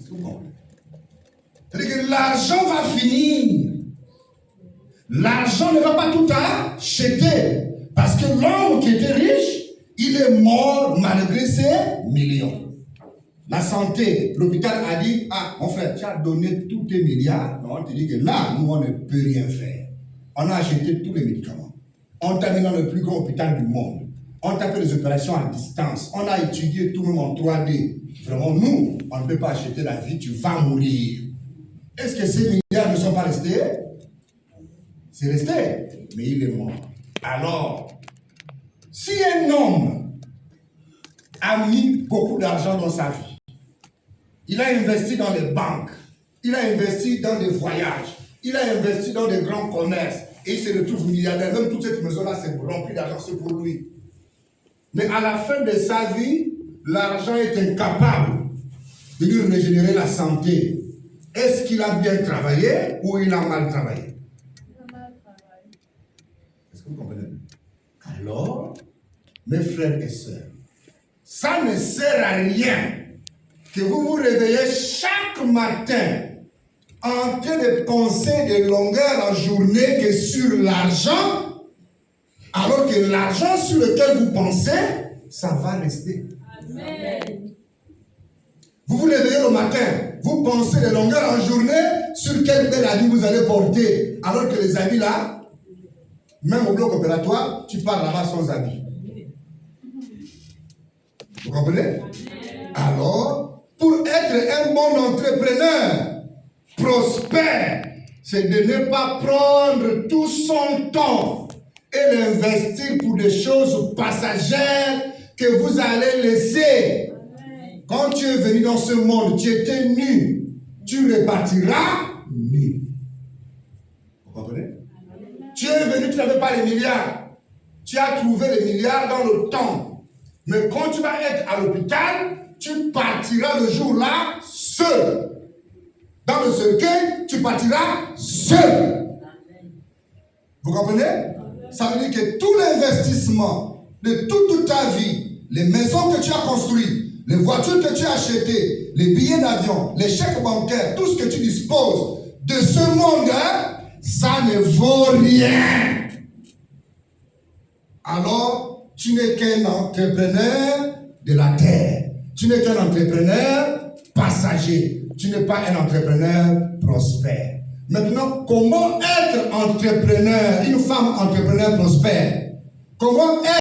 Est-ce que vous comprenez? C'est-à-dire que l'argent va finir. L'argent ne va pas tout acheter. Parce que l'homme qui était riche, il est mort malgré ses millions. La santé, l'hôpital a dit, ah mon frère, tu as donné tous tes milliards. Non, on te dit que là, nous, on ne peut rien faire. On a acheté tous les médicaments. On t'a mis dans le plus grand hôpital du monde. On t'a fait des opérations à distance. On a étudié tout le monde en 3D. Vraiment, nous, on ne peut pas acheter la vie, tu vas mourir. Est-ce que ces milliards ne sont pas restés? C'est resté, mais il est mort. Alors, si un homme a mis beaucoup d'argent dans sa vie, il a investi dans les banques, il a investi dans des voyages, il a investi dans des grands commerces, et il se retrouve milliardaire. Même toute cette maison-là, c'est rempli d'argent, c'est pour lui. Mais à la fin de sa vie, l'argent est incapable de lui régénérer la santé. Est-ce qu'il a bien travaillé ou il a mal travaillé? Il a mal travaillé. Est-ce que vous comprenez? Alors, mes frères et sœurs, ça ne sert à rien que vous vous réveillez chaque matin en train de penser de longueur en journée que sur l'argent, alors que l'argent sur lequel vous pensez, ça va rester. Amen. Vous vous réveillez le matin, vous pensez de longueur en journée sur quel bel habit vous allez porter, alors que les habits là, même au bloc opératoire, tu pars là-bas sans habit. Vous comprenez? Alors, pour être un bon entrepreneur, prospère, c'est de ne pas prendre tout son temps et l'investir pour des choses passagères que vous allez laisser. Quand tu es venu dans ce monde, tu étais nu, tu repartiras nu. Vous comprenez? Tu es venu, tu n'avais pas les milliards. Tu as trouvé les milliards dans le temps. Mais quand tu vas être à l'hôpital, tu partiras le jour-là seul. Dans le cercueil, tu partiras seul. Vous comprenez? Ça veut dire que tout l'investissement de toute ta vie, les maisons que tu as construites, les voitures que tu as achetées, les billets d'avion, les chèques bancaires, tout ce que tu disposes de ce monde, ça ne vaut rien. Alors, tu n'es qu'un entrepreneur de la terre. Tu n'es qu'un entrepreneur passager. Tu n'es pas un entrepreneur prospère. Maintenant, comment être entrepreneur, une femme entrepreneur prospère? Comment être